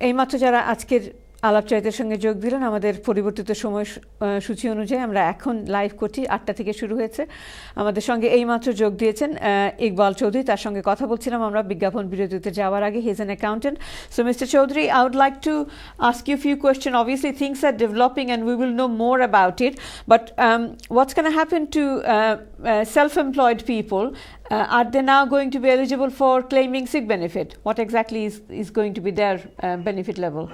এইমাত্র যারা আজকের আলাপচারিতার সঙ্গে যোগ দিলেন, আমাদের পরিবর্তিত সময়সূচি অনুযায়ী আমরা এখন লাইভ করছি, 8টা থেকে শুরু হয়েছে। আমাদের সঙ্গে এইমাত্র যোগ দিয়েছেন ইকবাল চৌধুরী, তার সঙ্গে কথা বলছিলাম আমরা বিজ্ঞাপন বিরতিতে যাওয়ার আগে। He is an accountant. So mister Chowdhury, I would like to ask you a few questions. Obviously, things are developing and we will know more about it. But what's going to happen to self-employed people? Are they now going to be eligible for claiming sick benefit? What exactly is going to be their benefit level?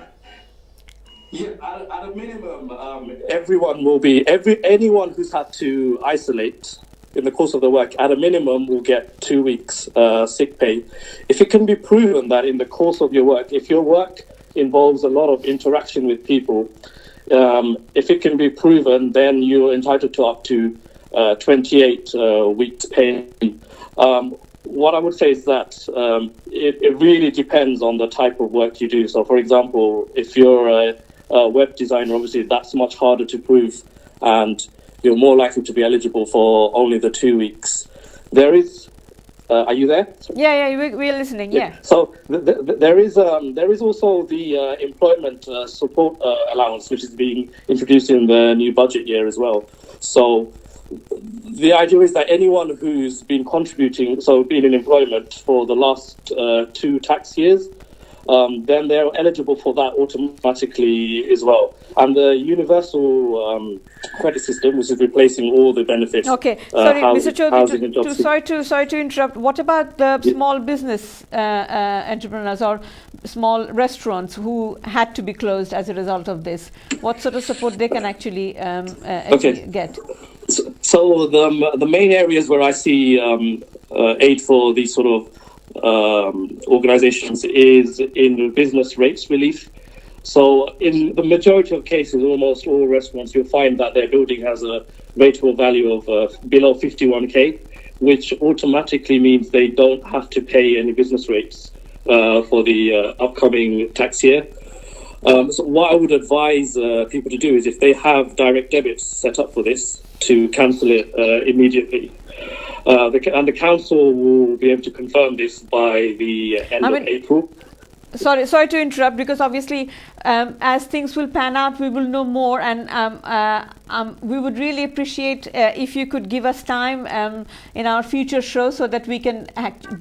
Yeah, at a minimum, everyone will be anyone who's had to isolate in the course of the work. At a minimum, will get 2 weeks sick pay. If it can be proven that in the course of your work, if your work involves a lot of interaction with people, if it can be proven, then you're entitled to up to 28 weeks pay. What I would say is that it really depends on the type of work you do. So, for example, if you're a web designer, obviously that's much harder to prove, and you're more likely to be eligible for only the 2 weeks. There is, are you there? Sorry. Yeah, we're listening. Yeah. So there is also the employment support allowance, which is being introduced in the new budget year as well. So the idea is that anyone who's been contributing, so been in employment for the last 2 tax years, then they're eligible for that automatically as well. And the universal credit system, which is replacing all the benefits. Okay, sorry, Mr. Chaudhary, sorry to interrupt. What about the small business entrepreneurs or small restaurants who had to be closed as a result of this? What sort of support they can actually get? So the main areas where I see aid for these sort of organizations is in business rates relief. So in the majority of cases, almost all restaurants, you'll find that their building has a rateable value of below 51k, which automatically means they don't have to pay any business rates for the upcoming tax year. So what I would advise people to do is, if they have direct debits set up for this, to cancel it immediately. And the council will be able to confirm this by the end of April. Sorry to interrupt, because obviously as things will pan out, we will know more, and we would really appreciate if you could give us time in our future show so that we can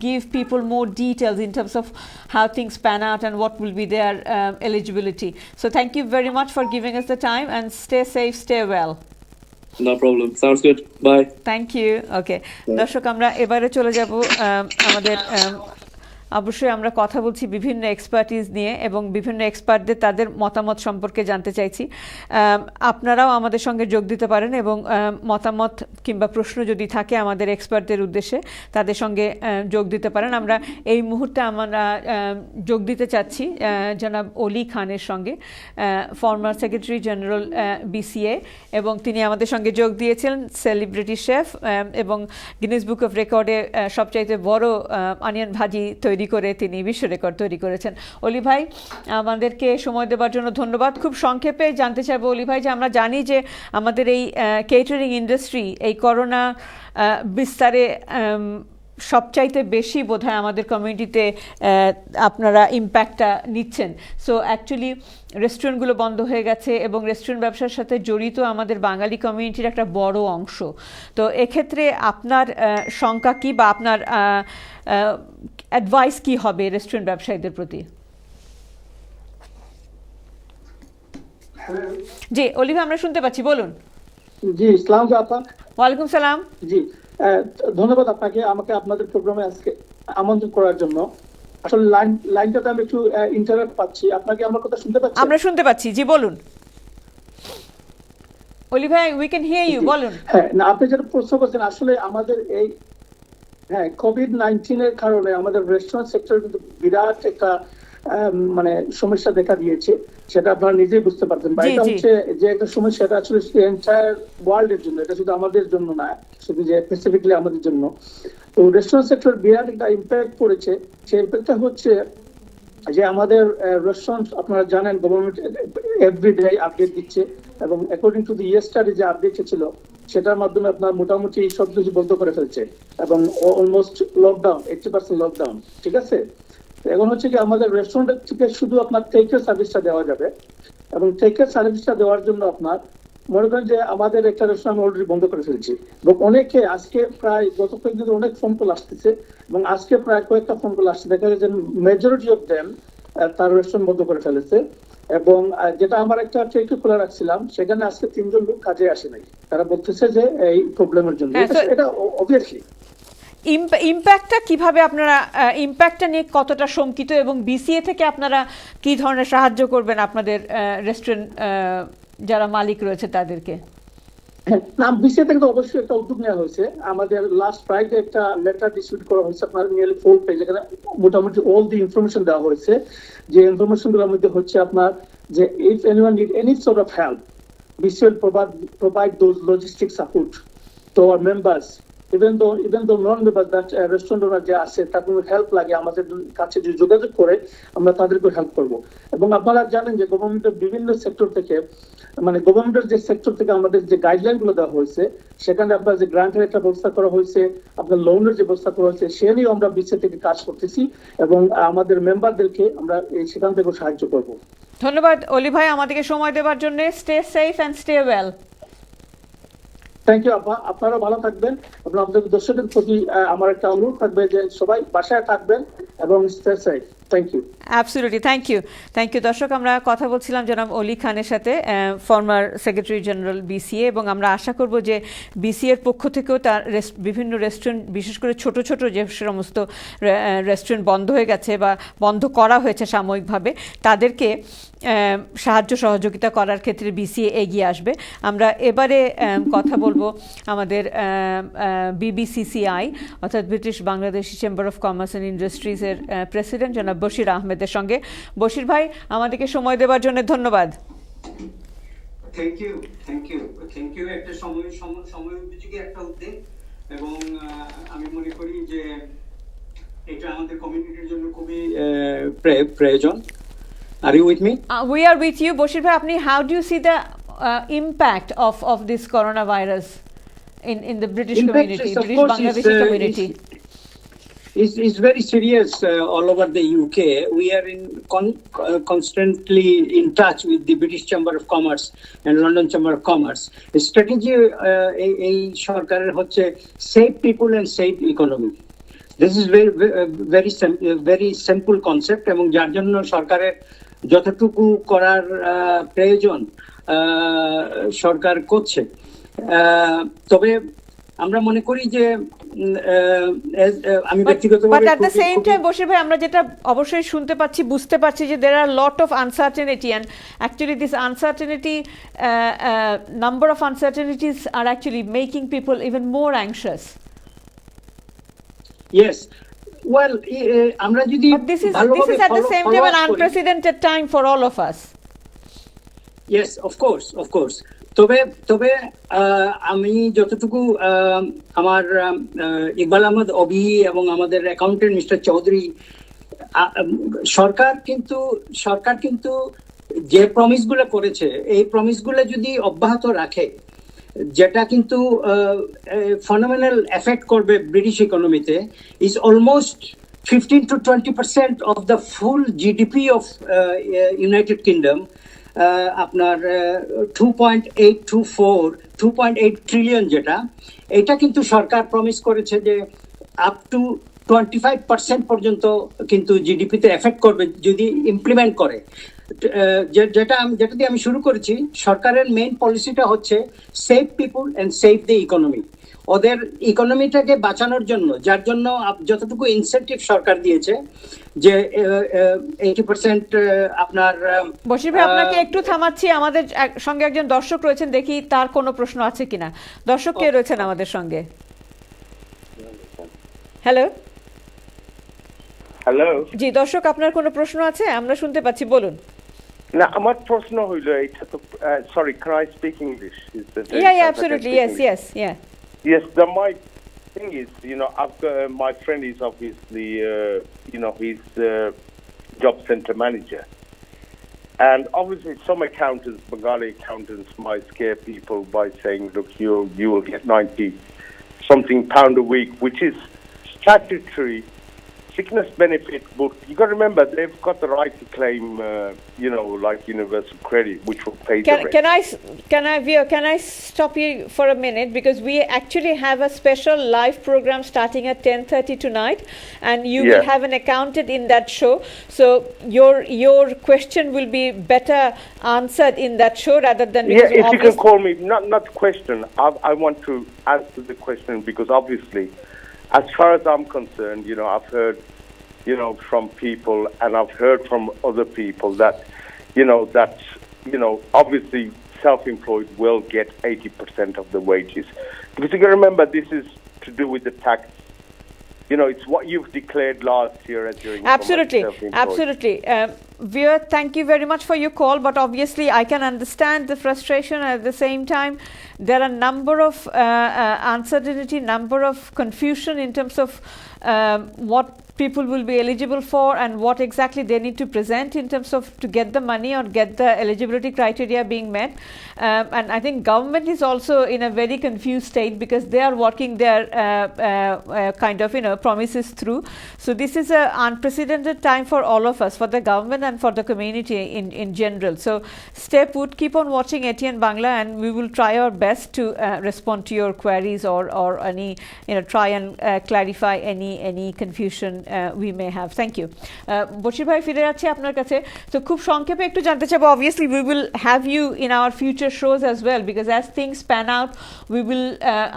give people more details in terms of how things pan out and what will be their eligibility. So thank you very much for giving us the time, and stay safe, stay well. No problem. Sounds good. Bye. Thank you. Okay. দর্শক, আমরা এবারে চলে যাব আমাদের অবশ্যই আমরা কথা বলছি বিভিন্ন এক্সপার্টিজ নিয়ে এবং বিভিন্ন এক্সপার্টদের তাদের মতামত সম্পর্কে জানতে চাইছি। আপনারাও আমাদের সঙ্গে যোগ দিতে পারেন এবং মতামত কিংবা প্রশ্ন যদি থাকে আমাদের এক্সপার্টদের উদ্দেশ্যে, তাদের সঙ্গে যোগ দিতে পারেন। আমরা এই মুহূর্তে আমরা যোগ দিতে চাচ্ছি জনাব অলি খানের সঙ্গে, ফর্মার সেক্রেটারি জেনারেল BCA, এবং তিনি আমাদের সঙ্গে যোগ দিয়েছিলেন, সেলিব্রিটি শেফ এবং গিনেস বুক অফ রেকর্ডে সবচাইতে বড় অনিয়ন ভাজি তৈরি করে তিনি বিশ্ব রেকর্ড তৈরি করেছেন। অলি ভাই, আমাদেরকে সময় দেওয়ার জন্য ধন্যবাদ। খুব সংক্ষেপে জানতে চাইবো অলি ভাই, যে আমরা জানি যে আমাদের এই কেটারিং ইন্ডাস্ট্রি এই করোনা বিস্তারে সবচাইতে বেশি বোধহয় আমাদের কমিউনিটিতে আপনারা ইম্প্যাক্টটা নিচ্ছেন। সো অ্যাকচুয়ালি রেস্টুরেন্টগুলো বন্ধ হয়ে গেছে এবং রেস্টুরেন্ট ব্যবসার সাথে জড়িত আমাদের বাঙালি কমিউনিটির একটা বড় অংশ। তো এক্ষেত্রে আপনার শঙ্কা কি বা আপনার অ্যাডভাইস কি হবে রেস্টুরেন্ট ব্যবসায়ীদের প্রতি? জি অলি ভাই, আমরা শুনতে পাচ্ছি, বলুন। জি, আসসালামু আলাইকুম। ওয়ালাইকুম সালাম। জি, ধন্যবাদ আপনাকে আমাকে আপনাদের প্রোগ্রামে আজকে আমন্ত্রণ করার জন্য। আসলে লাইনটাতে আমি একটু ইন্টারাপ্ট পাচ্ছি। আপনাকে আমার কথা শুনতে পাচ্ছেন? আমরা শুনতে পাচ্ছি, জি বলুন অলি ভাই, উই ক্যান হিয়ার ইউ, বলুন। হ্যাঁ, না, আপনি যেটা প্রশ্ন করছেন, আসলে আমাদের এই কোভিড-19 এর কারণে আমাদের রেস্টুরেন্ট সেক্টরে কিন্তু বিরাট একটা মানে সমস্যা দেখা দিয়েছে, সেটা আপনারা নিজেই বুঝতে পারছেন। বা এটা হচ্ছে যে একটা সমস্যা, এটা আসলে এন্টায়ার ওয়ার্ল্ডের জন্য, এটা শুধু আমাদের জন্য না, শুধু যে স্পেসিফিকলি আমাদের জন্য। তো রেস্টুরেন্ট সেক্টর বিরাট একটা ইম্প্যাক্ট পড়েছে। সেই ইম্প্যাক্টটা হচ্ছে যে আমাদের রেস্টুরেন্ট, আপনারা জানেন, গভর্নমেন্ট এভরিডে আপডেট দিচ্ছে, এবং অ্যাকর্ডিং টু দি ইয়েস্টারডে যে আপডেট ছিল, সেটার মাধ্যমে আপনার মোটামুটি সব কিছু বন্ধ করে ফেলছে এবং অলমোস্ট লকডাউন, 80% লকডাউন, ঠিক আছে। এখন হচ্ছে কি আমাদের রেস্টুরেন্ট থেকে শুধু আপনার টেক কেয়ার সার্ভিসটা দেওয়া যাবে, এবং টেক কেয়ার সার্ভিসটা দেওয়ার জন্য আপনার মনে করেন যে আমাদের একটা রেস্টুরেন্ট অলরেডি বন্ধ করে ফেলেছি, এবং অনেকে আজকে প্রায় গত কয়েকদিন অনেক ফোন কল আসতেছে, এবং আজকে প্রায় কয়েকটা ফোন কল আসছে, দেখা যাচ্ছে মেজরিটি অফ দেম তার রেস্টুরেন্ট বন্ধ করে ফেলেছে। এবং যেটা আমার একটা ট্রেকে খোলা রাখছিলাম, সেখানে আজকে 3জন লোক কাজে আসে নাই, তারা বলতেছে যে এই প্রবলেমের জন্য। এটা অবভিয়াসলি ইম্প্যাক্টটা কিভাবে আপনারা ইম্প্যাক্টটা নিয়ে কতটা শঙ্কিত, এবং বিসিএ থেকে আপনারা কি ধরনের সাহায্য করবেন আপনাদের রেস্টুরেন্ট যারা মালিক রয়েছে তাদেরকে? না, বিসিএ থেকে তো অবশ্যই একটা উদ্যোগ নেওয়া হয়েছে। আমাদের লাস্ট ফ্রাইডে একটা লেটার ডিস্ট্রিবিউট করা হয়েছে আপনার নিয়ারলি 4 পেজ, এখানে মোটামুটি অল দি ইনফরমেশন দেওয়া হয়েছে। যে ইনফরমেশন গুলোর মধ্যে হচ্ছে আপনার যে if anyone need any sort of help, BCA will provide those logistic support to our members, even though non-members, that restaurant owner যে আছে তার কোনো হেল্প লাগে আমাদের কাছে যে যোগাযোগ করে আমরা তাদেরকে হেল্প করব। এবং আপনারা জানেন যে গভর্নমেন্টের বিভিন্ন সেক্টর থেকে, মানে গভর্নমেন্টের যে সেক্টর থেকে আমাদের যে গাইডলাইন গুলো দেওয়া হয়েছে, সেখানে আপনার যে গ্রান্টের একটা ব্যবস্থা করা হয়েছে, আপনার লোনের যে ব্যবস্থা করা হয়েছে, সে নিয়েও আমরা বিসিএ থেকে কাজ করতেছি, এবং আমাদের মেম্বারদেরকে আমরা সেখান থেকে সাহায্য করব। ধন্যবাদ অলি ভাই আমাদেরকে সময় দেওয়ার জন্য। Stay safe and stay well. Thank you আপা, আপনারা ভালো থাকবেন, এবং আপনাদের দর্শকদের প্রতি আমার একটা অনুরোধ থাকবে যে সবাই বাসায় থাকবেন এবং stay safe. Thank you. Absolutely, thank you. দর্শক, আমরা কথা বলছিলাম জনাব অলি খানের সাথে, ফর্মার সেক্রেটারি জেনারেল বিসিএ, এবং আমরা আশা করব যে বিসিএর পক্ষ থেকেও তার বিভিন্ন রেস্টুরেন্ট, বিশেষ করে ছোট ছোট যে সমস্ত রেস্টুরেন্ট বন্ধ হয়ে গেছে বা বন্ধ করা হয়েছে সাময়িকভাবে, তাদেরকে সাহায্য সহযোগিতা করার ক্ষেত্রে বিসিএ এগিয়ে আসবে। আমরা এবারে কথা বলবো আমাদের বিবিসিসিআই অর্থাৎ British Bangladeshi chamber of commerce and ইন্ডাস্ট্রিজের প্রেসিডেন্ট জনাব বশির আহমেদের সঙ্গে। বশির ভাই, আমাদেরকে সময় দেওয়ার জন্য ধন্যবাদ। Thank you. একটা সময় উপযোগী একটা উদ্যোগ, এবং আমি মনে করি যে এটা আমাদের কমিউনিটির জন্য খুবই প্রয়োজন। Are you with me? We are with you, Bashir bhai. How do you see the impact of this coronavirus in the British community, British Bangladeshi community? Is very serious all over the UK. We are constantly in touch with the British Chamber of Commerce and London Chamber of Commerce. The strategy এই সরকারের হচ্ছে save people and save economy. This is very simple concept, এবং যার জন্য সরকারের যতটুকু করার প্রয়োজন সরকার করছে। তবে আমরা মনে করি যে আমি ব্যক্তিগতভাবে, but at the same time Bashir ভাই, আমরা যেটা অবশ্যই শুনতে পাচ্ছি, বুঝতে পারছি যে there are a lot of uncertainty, and actually this uncertainty, number of uncertainties are actually making people even more anxious. Yes, well, আমরা যদি this is at the same time an unprecedented time for all of us. Yes, of course. তবে আমি যতটুকু আমার ইকবাল আহমদ অবি এবং আমাদের accountant mister Chowdhury, সরকার কিন্তু যে প্রমিসগুলো করেছে, এই প্রমিসগুলো যদি অব্যাহত রাখে, যেটা কিন্তু ফান্ডামেন্টাল এফেক্ট করবে British ইকোনমিতে, is almost 15 to 20% of the full GDP of United Kingdom. আপনার 2.8 ট্রিলিয়ন, যেটা এটা কিন্তু সরকার প্রমিস করেছে যে আপ টু 25% পর্যন্ত কিন্তু জিডিপিতে এফেক্ট করবে যদি ইমপ্লিমেন্ট করে। যেটা দিয়ে আমি শুরু করেছি, সরকারের মেইন পলিসিটা হচ্ছে save people and save the economy. ওদের ইকোনমিটাকে বাঁচানোর জন্য, যার জন্য যতটুকু ইনসেন্টিভ সরকার দিয়েছে, যে 80% আপনার। বশির ভাই, আপনাকে একটু থামাচ্ছি, আমাদের সঙ্গে একজন দর্শক রয়েছেন, দেখি তার কোনো প্রশ্ন আছে কিনা। দর্শক কে রয়েছেন আমাদের সঙ্গে? হ্যালো জি দর্শক, আপনার কোনো প্রশ্ন আছে? আমরা শুনতে পাচ্ছি, বলুন। না, আমার প্রশ্ন হইল এটা তো, sorry, can I speak English? Yeah, absolutely. Yes. My thing is, I've got, my friend is obviously, he's job center manager, and obviously some accountants, Bengali accountants, might scare people by saying, look, you will get 90 something pound a week, which is statutory sickness benefit, but you got to remember they've got the right to claim, like universal credit, which will pay the rest. Can I stop you for a minute, because we actually have a special live program starting at 10:30 tonight, and you will have an accountant in that show. So your question will be better answered in that show rather than if you can call me, not question. I want to answer the question, because obviously, as far as I'm concerned, I've heard, from people, and I've heard from other people that, obviously self-employed will get 80% of the wages. Because you got to remember, this is to do with the tax. It's what you've declared last year as your income. Absolutely. Veer, thank you very much for your call, but obviously I can understand the frustration. At the same time, there are number of uncertainty, number of confusion in terms of what people will be eligible for and what exactly they need to present in terms of to get the money or get the eligibility criteria being met. And I think government is also in a very confused state, because they are working their promises through. So this is an unprecedented time for all of us, for the government and for the community in general. So stay put, keep on watching ATN Bangla, and we will try our best to respond to your queries or any, try and clarify any confusion we may have. Thank you. Bashir ভাই, ফিরে যাচ্ছি আপনার কাছে। তো খুব সংক্ষেপে একটু জানতে চাইবো, obviously we will have you in our future shows as well, because as things pan out, we will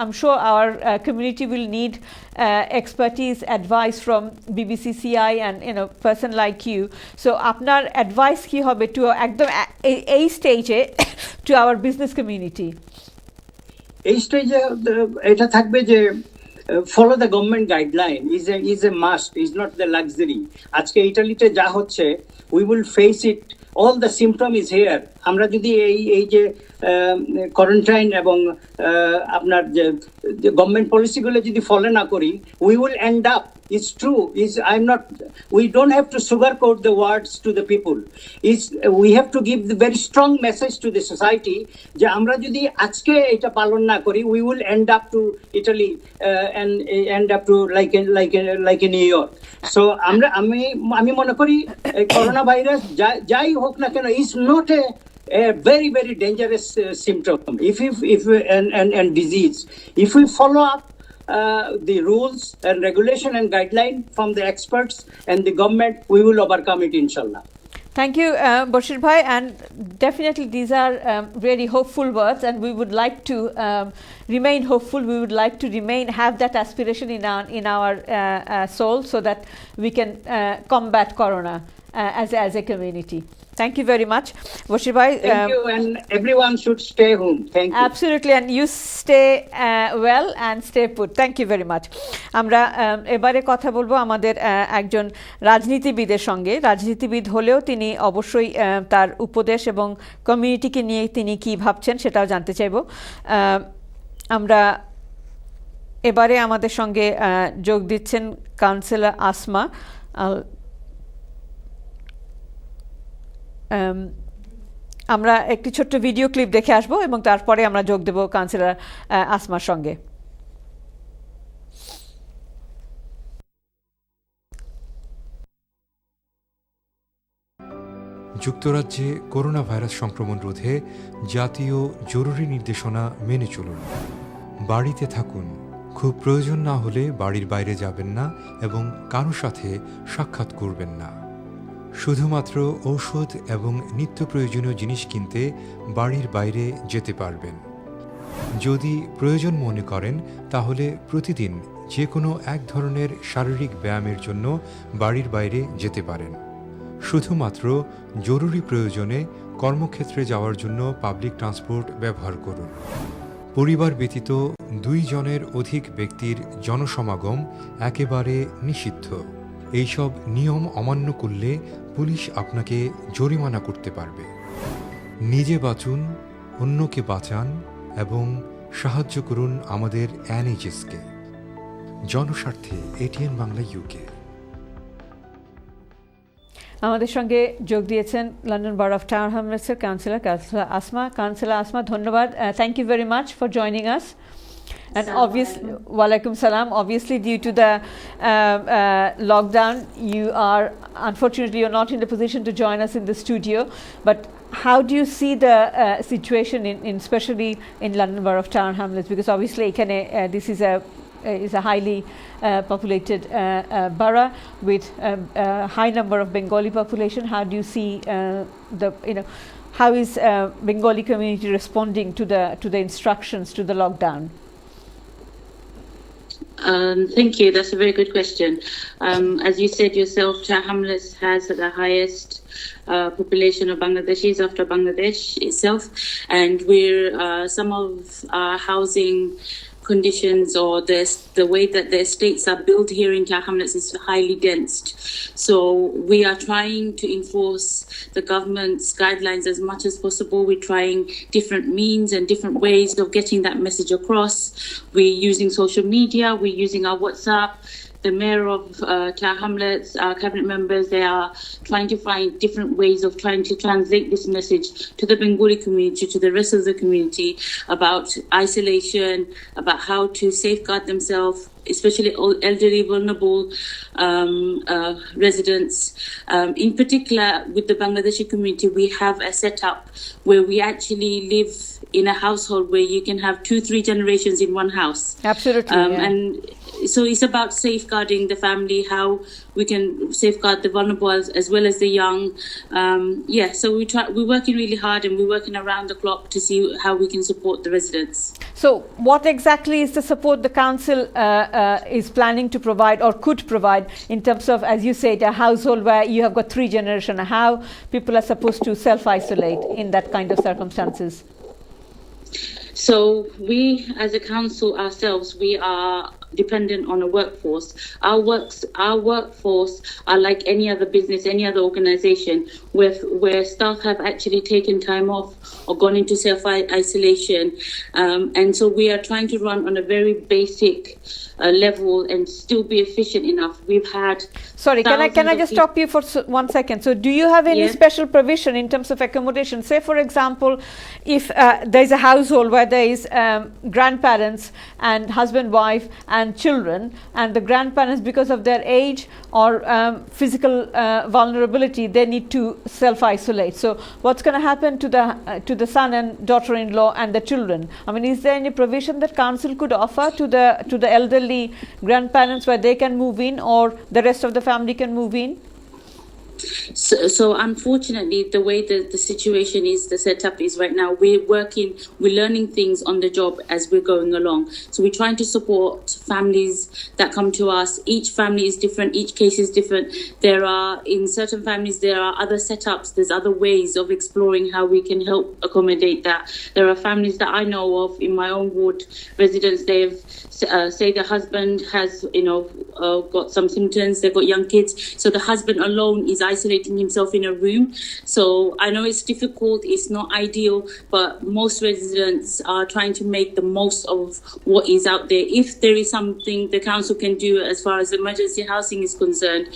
I'm sure our community will need expertise, advice from BBCCI and person like you. So আপনার advice কি হবে to একদম এই স্টেজে to our business community? এই স্টেজে এটা থাকবে যে follow the government guideline is a must, is not the luxury. আজকে ইটালিতে যা হচ্ছে, we will face it, all the symptom is here. আমরা যদি এই যে কোয়ারেন্টাইন এবং আপনার যে গভর্নমেন্ট পলিসিগুলো যদি ফলো না করি, we will end up, it's true, we don't have to sugarcoat the words to the people. We have to give the very strong message to the society যে আমরা যদি আজকে এটা পালন না করি, we will end up to Italy and end up to like in New York. So আমি মনে করি করোনা ভাইরাস যাই হোক না কেন, is not a very, very dangerous symptom and disease. If we follow up the rules and regulation and guideline from the experts and the government, we will overcome it, inshallah. Thank you, Bashir Bhai, and definitely these are really hopeful words, and we would like to remain hopeful. We would like to have that aspiration in our soul, so that we can combat corona as a community. Thank you very much, Bashir Bhai. Thank you, and everyone should stay home. Thank you. Absolutely, and you stay well and stay put. Thank you very much. আমরা এবারে কথা বলবো আমাদের একজন রাজনীতিবিদের সঙ্গে। রাজনীতিবিদ হলেও তিনি অবশ্যই তার উপদেশ এবং কমিউনিটিকে নিয়ে তিনি কি ভাবছেন সেটাও জানতে চাইব। আমরা এবারে আমাদের সঙ্গে যোগ দিচ্ছেন কাউন্সিলর আসমা। আমরা একটি ছোট্ট ভিডিও ক্লিপ দেখে আসব এবং তারপরে আমরা যোগ দেব কাউন্সিলর আসমার সঙ্গে। যুক্তরাজ্যে করোনা ভাইরাস সংক্রমণ রোধে জাতীয় জরুরি নির্দেশনা মেনে চলুন। বাড়িতে থাকুন, খুব প্রয়োজন না হলে বাড়ির বাইরে যাবেন না এবং কারো সাথে সাক্ষাৎ করবেন না। শুধুমাত্র ঔষধ এবং নিত্য প্রয়োজনীয় জিনিস কিনতে বাড়ির বাইরে যেতে পারবেন। যদি প্রয়োজন মনে করেন তাহলে প্রতিদিন যে কোনো এক ধরনের শারীরিক ব্যায়ামের জন্য বাড়ির বাইরে যেতে পারেন। শুধুমাত্র জরুরি প্রয়োজনে কর্মক্ষেত্রে যাওয়ার জন্য পাবলিক ট্রান্সপোর্ট ব্যবহার করুন। পরিবার ব্যতীত 2 জনের অধিক ব্যক্তির জনসমাগম একেবারে নিষিদ্ধ। এইসব নিয়ম অমান্য করলে পুলিশ আপনাকে জরিমানা করতে পারবে। নিজে বাঁচুন, অন্যকে বাঁচান এবং সাহায্য করুন আমাদের NHSকে। জনস্বার্থে ATN বাংলা UK। আমাদের সঙ্গে যোগ দিয়েছেন লন্ডন বার অফ টাউন হ্যামলেটসের কাউন্সিলর আসমা। কাউন্সিলর আসমা, ধন্যবাদ। Thank you very much for joining us. And obviously, walaikum salam. Obviously, due to the lockdown, unfortunately you're not in the position to join us in the studio. But how do you see the situation in especially in London Borough of Tower Hamlets? Because obviously, this is a highly populated borough with a high number of Bengali population. How do you see how is Bengali community responding to the instructions to the lockdown? Thank you. That's a very good question. As you said yourself, Tower Hamlets has the highest population of Bangladeshis after Bangladesh itself, and some of our housing conditions or the way that the estates are built here in Tower Hamlets is highly dense. So we are trying to enforce the government's guidelines as much as possible. We're trying different means and different ways of getting that message across. We're using social media, we're using our WhatsApp. The mayor of Tower Hamlets, our cabinet members, they are trying to find different ways of trying to translate this message to the Bengali community, to the rest of the community, about isolation, about how to safeguard themselves, especially elderly, vulnerable residents. In particular, with the Bangladeshi community, we have a setup where we actually live in a household where you can have 2-3 generations in one house. Absolutely. And so it's about safeguarding the family, how we can safeguard the vulnerable as well as the young. So we're working really hard and we're working around the clock to see how we can support the residents. So what exactly is the support the council is planning to provide or could provide in terms of, as you said, a household where you have got 3 generations, how people are supposed to self-isolate in that kind of circumstances? So we, as a council ourselves, we are dependent on a workforce. Our workforce are like any other business, any other organization, where staff have actually taken time off or gone into self-isolation. And so we are trying to run on a very basic level and still be efficient enough. We've had... Sorry, can I just stop you for 1 second? So do you have any special provision in terms of accommodation? Say, for example, if there's a household where there is grandparents and husband, wife and children, and the grandparents, because of their age or physical vulnerability, they need to self-isolate. So what's going to happen to the son and daughter-in-law and the children? I mean, is there any provision that council could offer to the elderly grandparents where they can move in, or the rest of the family can move in? So unfortunately, the way the situation is, the setup is right now, we're learning things on the job as we're going along. So we're trying to support families that come to us. Each family is different. Each case is different. In certain families, there are other setups. There's other ways of exploring how we can help accommodate that. There are families that I know of in my own ward, residents, they've say the husband has, got some symptoms, they've got young kids. So the husband alone is isolating himself in a room. So I know it's difficult, it's not ideal, but most residents are trying to make the most of what is out there. If there is something the council can do as far as emergency housing is concerned,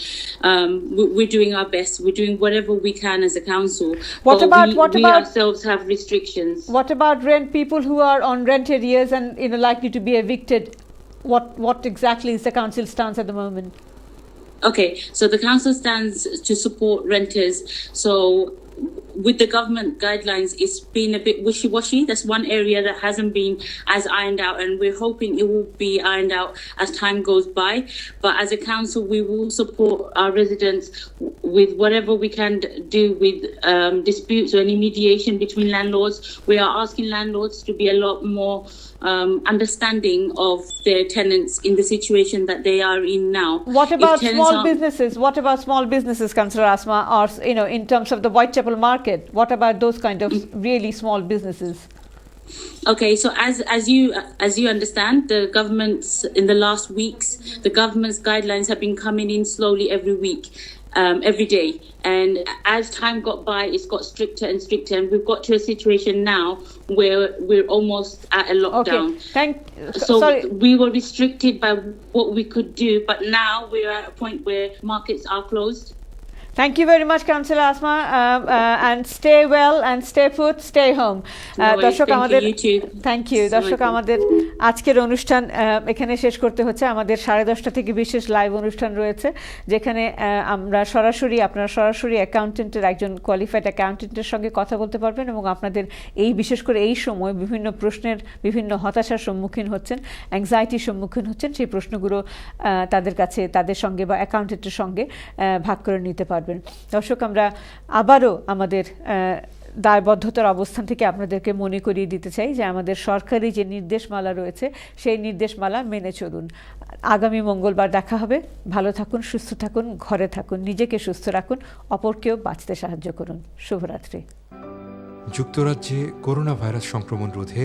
we're doing our best. We're doing whatever we can as a council. We ourselves have restrictions. What about people who are on rent arrears and likely to be evicted? What exactly is the council stance at the moment? Okay, so the council stands to support renters. So with the government guidelines, it's been a bit wishy-washy. That's one area that hasn't been as ironed out, and we're hoping it will be ironed out as time goes by. But as a council, we will support our residents with whatever we can do with disputes or any mediation between landlords. We are asking landlords to be a lot more understanding of their tenants in the situation that they are in now. What about small businesses? What about small businesses, Councillor Asma, or in terms of the Whitechapel market? What about those kind of really small businesses? Okay, so as you understand, the government's in the last weeks, the government's guidelines have been coming in slowly every week. Every day, and as time got by, it's got stricter and stricter, and we've got to a situation now where we're almost at a lockdown. Okay. We were restricted by what we could do, but now we're at a point where markets are closed. Thank you very much, Councillor Asma, and stay well and stay put, stay home. দর্শক আমাদের thank you দর্শক আমাদের আজকের অনুষ্ঠান এখানে শেষ করতে হচ্ছে। আমাদের 10:30 থেকে বিশেষ লাইভ অনুষ্ঠান রয়েছে, যেখানে আপনারা সরাসরি অ্যাকাউন্টেন্টের একজন কোয়ালিফাইড অ্যাকাউন্টেন্টের সঙ্গে কথা বলতে পারবেন এবং আপনাদের বিশেষ করে এই সময় বিভিন্ন প্রশ্নের বিভিন্ন হতাশার সম্মুখীন হচ্ছেন, অ্যাংজাইটির সম্মুখীন হচ্ছেন, সেই প্রশ্নগুলো তাদের সঙ্গে বা অ্যাকাউন্টেন্টের সঙ্গে ভাগ করে নিতে পারবেন। দর্শক আমরা আবারও আমাদের দায়বদ্ধতার অবস্থান থেকে আপনাদেরকে মনে করিয়ে দিতে চাই যে আমাদের সরকারি যে নির্দেশমালা রয়েছে সেই নির্দেশমালা মেনে চলুন। আগামী মঙ্গলবার দেখা হবে। ভালো থাকুন, সুস্থ থাকুন, ঘরে থাকুন, নিজেকে সুস্থ রাখুন, অপরকেও বাঁচতে সাহায্য করুন। শুভরাত্রি। যুক্তরাজ্যে করোনা ভাইরাস সংক্রমণ রোধে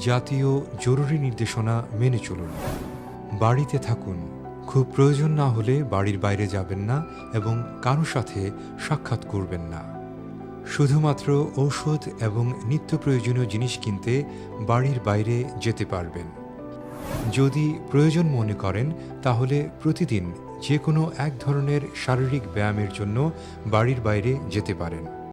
জাতীয় জরুরি নির্দেশনা মেনে চলুন। বাড়িতে থাকুন, খুব প্রয়োজন না হলে বাড়ির বাইরে যাবেন না এবং কারো সাথে সাক্ষাৎ করবেন না। শুধুমাত্র ঔষধ এবং নিত্য প্রয়োজনীয় জিনিস কিনতে বাড়ির বাইরে যেতে পারবেন। যদি প্রয়োজন মনে করেন তাহলে প্রতিদিন যে কোনো এক ধরনের শারীরিক ব্যায়ামের জন্য বাড়ির বাইরে যেতে পারেন।